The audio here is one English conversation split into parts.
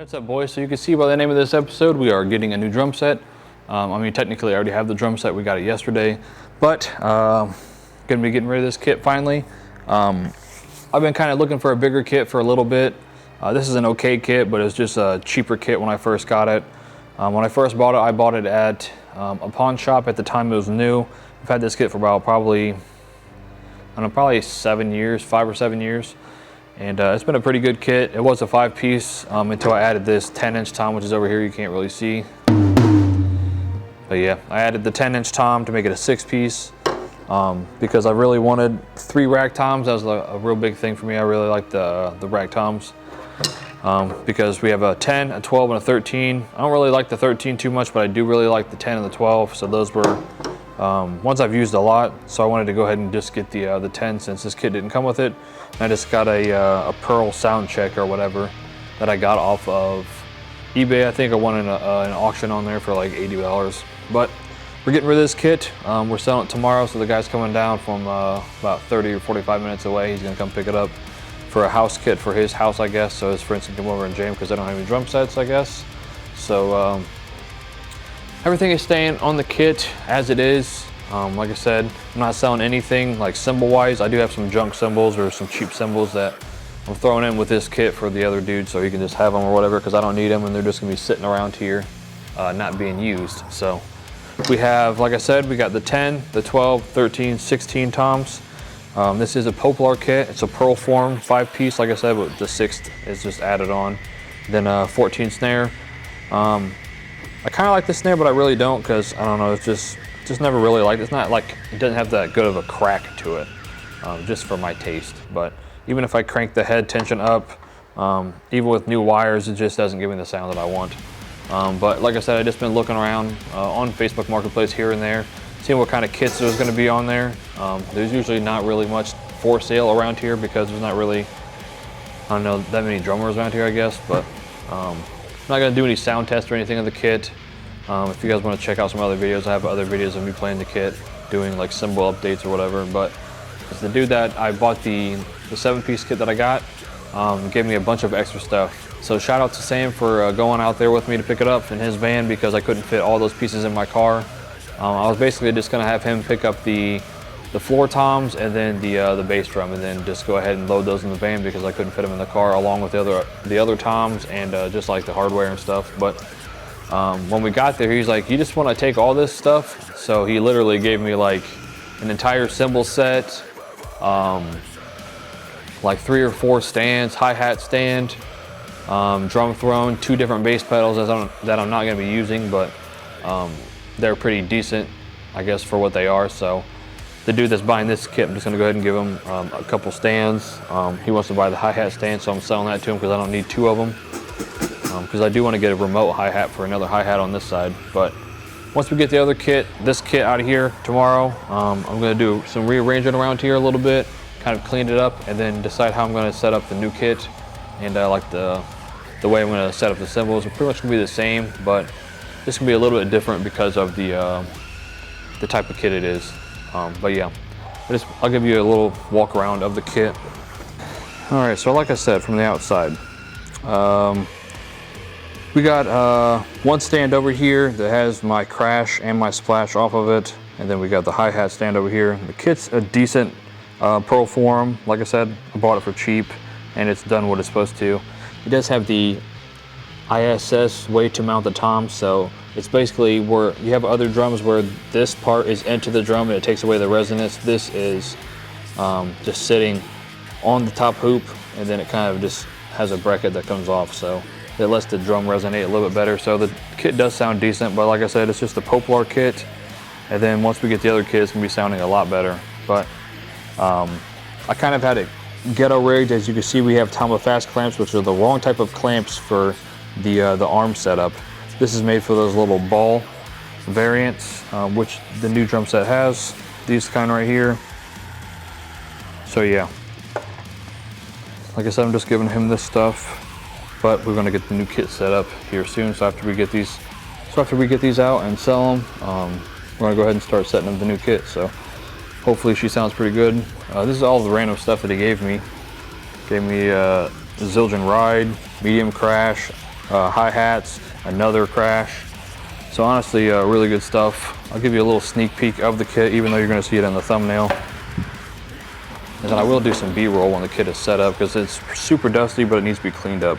What's up, boys? So you can see by the name of this episode, we are getting a new drum set. I mean, technically I already have the drum set. We got it yesterday, but gonna be getting rid of this kit finally. I've been kind of looking for a bigger kit for a little bit. This is an okay kit, but it's just a cheaper kit when I first got it. When I first bought it, I bought it at a pawn shop. At the time it was new. I've had this kit for about probably, I don't know, probably 7 years, 5 or 7 years. And it's been a pretty good kit. It was a 5-piece until I added this 10-inch tom, which is over here, you can't really see. But yeah, I added the 10-inch tom to make it a 6-piece because I really wanted 3 rack toms. That was a real big thing for me. I really like the rack toms because we have a 10, a 12, and a 13. I don't really like the 13 too much, but I do really like the 10 and the 12. So those were ones I've used a lot. So I wanted to go ahead and just get the 10 since this kit didn't come with it. I just got a Pearl sound check or whatever that I got off of eBay. I think I won an auction on there for like $80. But we're getting rid of this kit. We're selling it tomorrow, so the guy's coming down from about 30 or 45 minutes away. He's gonna come pick it up for a house kit for his house, I guess. So his friends can come over and jam because I don't have any drum sets, I guess. So everything is staying on the kit as it is. Like I said, I'm not selling anything like cymbal wise. I do have some junk cymbals or some cheap cymbals that I'm throwing in with this kit for the other dude so he can just have them or whatever, because I don't need them and they're just gonna be sitting around here not being used. So we have, like I said, we got the 10, the 12, 13, 16 toms. This is a Poplar kit. It's a pearl form 5-piece, like I said, but the 6th is just added on. Then 14 snare. I kind of like the snare, but I really don't, because I don't know, it's just never really liked it. It's not like, it doesn't have that good of a crack to it, just for my taste. But even if I crank the head tension up, even with new wires, it just doesn't give me the sound that I want. But like I said, I've just been looking around on Facebook Marketplace here and there, seeing what kind of kits there's going to be on there. There's usually not really much for sale around here because there's not really, I don't know, that many drummers around here, I guess. But I'm not going to do any sound tests or anything of the kit. If you guys want to check out some other videos, I have other videos of me playing the kit, doing like cymbal updates or whatever. But it's the dude that I bought the 7-piece kit that I got, gave me a bunch of extra stuff. So shout out to Sam for going out there with me to pick it up in his van because I couldn't fit all those pieces in my car. I was basically just going to have him pick up the floor toms and then the bass drum, and then just go ahead and load those in the van because I couldn't fit them in the car along with the other toms and just like the hardware and stuff. But when we got there, he's like, "You just want to take all this stuff?" So he literally gave me like an entire cymbal set, like 3 or 4 stands, hi-hat stand, drum throne, 2 different bass pedals that I'm not going to be using, but they're pretty decent, I guess, for what they are. So the dude that's buying this kit, I'm just going to go ahead and give him a couple stands. He wants to buy the hi-hat stand, so I'm selling that to him because I don't need 2 of them. Because I do want to get a remote hi-hat for another hi-hat on this side. But once we get the other kit, this kit out of here tomorrow, I'm going to do some rearranging around here a little bit, kind of clean it up, and then decide how I'm going to set up the new kit. And like the way I'm going to set up the cymbals are pretty much going to be the same, but this can be a little bit different because of the type of kit it is. But yeah, I'll give you a little walk around of the kit. All right, so like I said, from the outside, we got one stand over here that has my crash and my splash off of it, and then we got the hi-hat stand over here. The kit's a decent pearl form. Like I said, I bought it for cheap, and it's done what it's supposed to. It does have the ISS way to mount the tom, so it's basically where you have other drums where this part is into the drum and it takes away the resonance. This is just sitting on the top hoop, and then it kind of just has a bracket that comes off, so it lets the drum resonate a little bit better. So the kit does sound decent, but like I said, it's just a Poplar kit, and then once we get the other kit, it's gonna be sounding a lot better. But I kind of had it ghetto rigged. As you can see, we have Tama fast clamps, which are the wrong type of clamps for the arm setup. This is made for those little ball variants, which the new drum set has, these kind right here. So yeah, like I said, I'm just giving him this stuff, but we're gonna get the new kit set up here soon. So after we get these out and sell them, we're gonna go ahead and start setting up the new kit. So hopefully she sounds pretty good. This is all the random stuff that he gave me. Gave me Zildjian Ride, medium crash, hi-hats, another crash. So honestly, really good stuff. I'll give you a little sneak peek of the kit, even though you're going to see it in the thumbnail. And then I will do some B-roll when the kit is set up, because it's super dusty, but it needs to be cleaned up.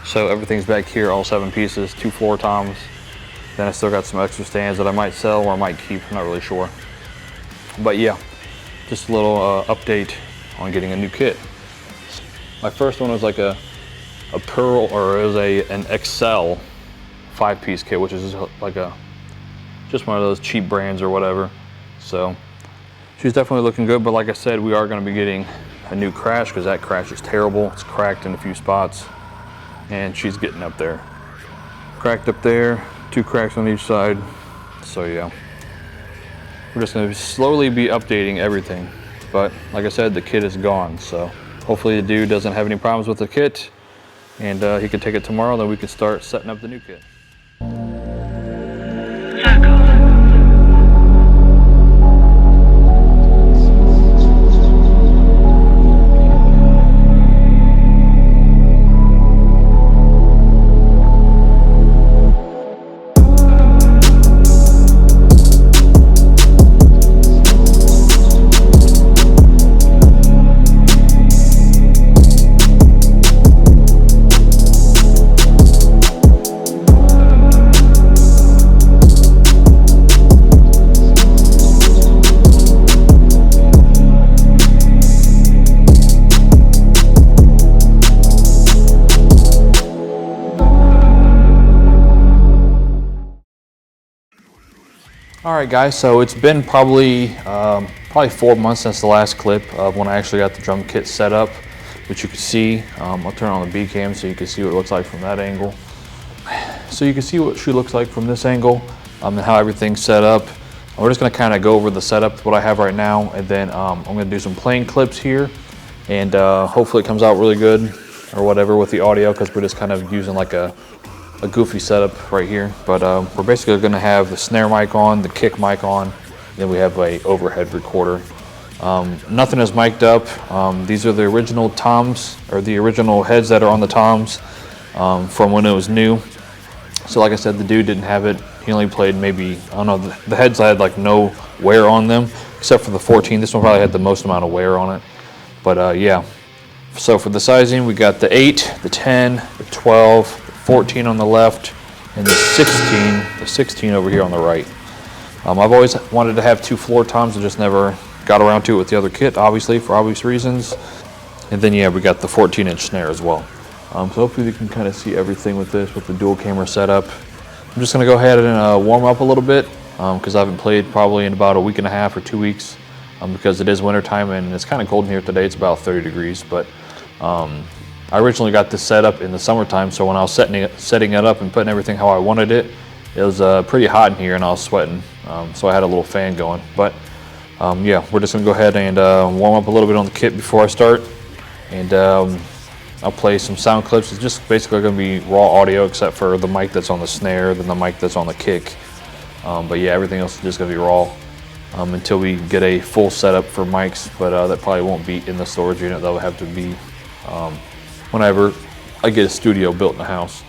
So everything's back here, all 7 pieces, 2 floor toms. Then I still got some extra stands that I might sell or I might keep, I'm not really sure. But yeah, just a little update on getting a new kit. My first one was like a Pearl, or it was an XL 5-piece kit, which is like just one of those cheap brands or whatever. So she's definitely looking good, but like I said, we are going to be getting a new crash, because that crash is terrible. It's cracked in a few spots, and she's getting up there. Cracked up there, 2 cracks on each side. So yeah, we're just going to slowly be updating everything. But like I said, the kit is gone, so hopefully the dude doesn't have any problems with the kit, and he can take it tomorrow, then we can start setting up the new kit. Alright guys, so it's been probably 4 months since the last clip of when I actually got the drum kit set up, which you can see. I'll turn on the B cam so you can see what it looks like from that angle. So you can see what she looks like from this angle, and how everything's set up. We're just going to kind of go over the setup, what I have right now, and then I'm going to do some playing clips here, and hopefully it comes out really good or whatever with the audio, because we're just kind of using like a goofy setup right here. But we're basically going to have the snare mic on, the kick mic on, then we have a overhead recorder. Nothing is mic'd up. These are the original toms, or the original heads that are on the toms from when it was new. So like I said, the dude didn't have it. He only played maybe, I don't know, the heads had like no wear on them, except for the 14. This one probably had the most amount of wear on it. But yeah, so for the sizing, we got the 8, the 10, the 12, 14 on the left, and the 16 over here on the right. I've always wanted to have 2 floor toms, I just never got around to it with the other kit, obviously, for obvious reasons. And then yeah, we got the 14-inch snare as well. So hopefully you can kind of see everything with this, with the dual camera setup. I'm just going to go ahead and warm up a little bit, because I haven't played probably in about a week and a half or 2 weeks, because it is winter time and it's kind of cold in here today. It's about 30 degrees, but I originally got this set up in the summertime, so when I was setting it up and putting everything how I wanted it, it was pretty hot in here and I was sweating, so I had a little fan going. But yeah, we're just going to go ahead and warm up a little bit on the kit before I start, and I'll play some sound clips. It's just basically going to be raw audio except for the mic that's on the snare, then the mic that's on the kick. But yeah, everything else is just going to be raw until we get a full setup for mics, but that probably won't be in the storage unit. That will have to be whenever I get a studio built in the house.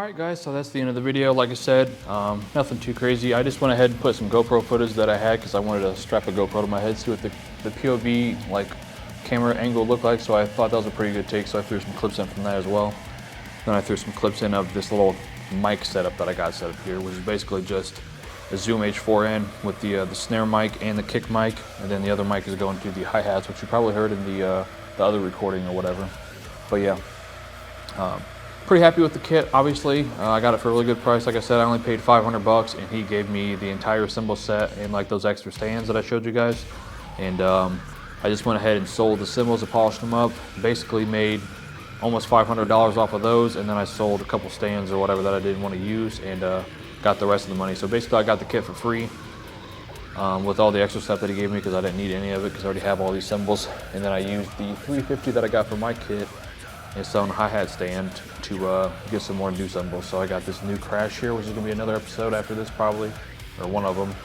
Alright guys, so that's the end of the video. Like I said, nothing too crazy. I just went ahead and put some GoPro footage that I had because I wanted to strap a GoPro to my head, see what the POV like camera angle looked like. So I thought that was a pretty good take, so I threw some clips in from that as well. Then I threw some clips in of this little mic setup that I got set up here, which is basically just a Zoom H4n with the snare mic and the kick mic, and then the other mic is going to the hi-hats, which you probably heard in the other recording or whatever. But yeah, pretty happy with the kit. Obviously, I got it for a really good price. Like I said, I only paid $500, and he gave me the entire cymbal set and like those extra stands that I showed you guys. And I just went ahead and sold the cymbals and polished them up. Basically made almost $500 off of those, and then I sold a couple stands or whatever that I didn't want to use, and got the rest of the money. So basically I got the kit for free with all the extra stuff that he gave me because I didn't need any of it because I already have all these cymbals. And then I used the $350 that I got for my kit and selling a hi-hat stand to get some more new cymbals. So I got this new crash here, which is going to be another episode after this probably, or one of them.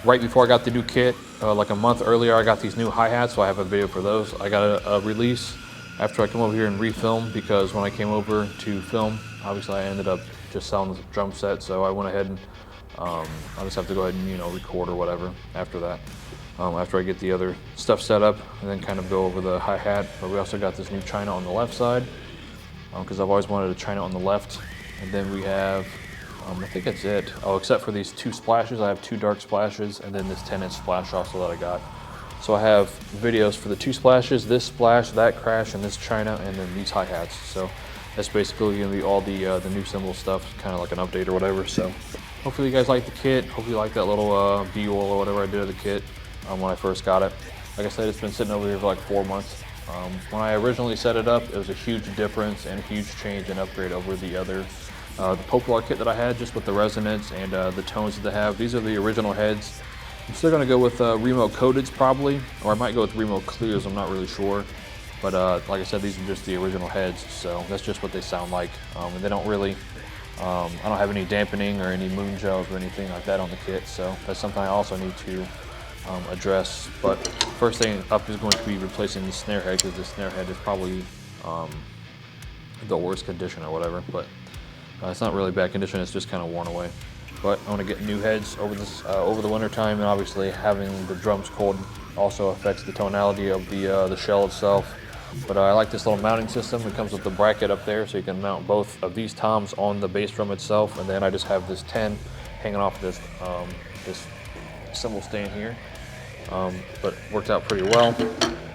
Right before I got the new kit, like a month earlier, I got these new hi-hats, so I have a video for those. I got a release after I come over here and refilm, because when I came over to film, obviously I ended up just selling the drum set, so I went ahead and I'll just have to go ahead and, you know, record or whatever after that. After I get the other stuff set up, and then kind of go over the hi-hat. But we also got this new China on the left side, because I've always wanted a China on the left. And then we have, I think that's it. Oh, except for these two splashes. I have two dark splashes, and then this 10-inch splash also that I got. So I have videos for the two splashes, this splash, that crash, and this China, and then these hi-hats. So that's basically gonna be all the new cymbal stuff, kind of like an update or whatever. So hopefully you guys like the kit. Hopefully you like that little B-roll or whatever I did of the kit when I first got it. Like I said, it's been sitting over here for like 4 months. When I originally set it up, it was a huge difference and a huge change and upgrade over the other, the Popular kit that I had, just with the resonance and the tones that they have. These are the original heads. I'm still gonna go with Remo Coateds probably, or I might go with Remo Clears, I'm not really sure. But like I said, these are just the original heads, so that's just what they sound like. And they don't really, I don't have any dampening or any moon gels or anything like that on the kit, so that's something I also need to address. But first thing up is going to be replacing the snare head, because the snare head is probably the worst condition or whatever. But it's not really bad condition, it's just kind of worn away. But I want to get new heads over this over the winter time, and obviously having the drums cold also affects the tonality of the shell itself. But I like this little mounting system. It comes with the bracket up there, so you can mount both of these toms on the bass drum itself, and then I just have this 10 hanging off this this cymbal stand here. But worked out pretty well.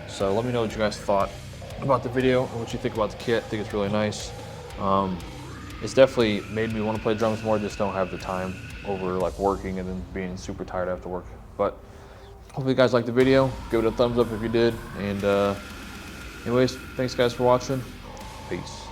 So let me know what you guys thought about the video and what you think about the kit. I think it's really nice. It's definitely made me want to play drums more. Just don't have the time over like working and then being super tired after work. But hopefully you guys liked the video. Give it a thumbs up if you did. And anyways, thanks guys for watching. Peace.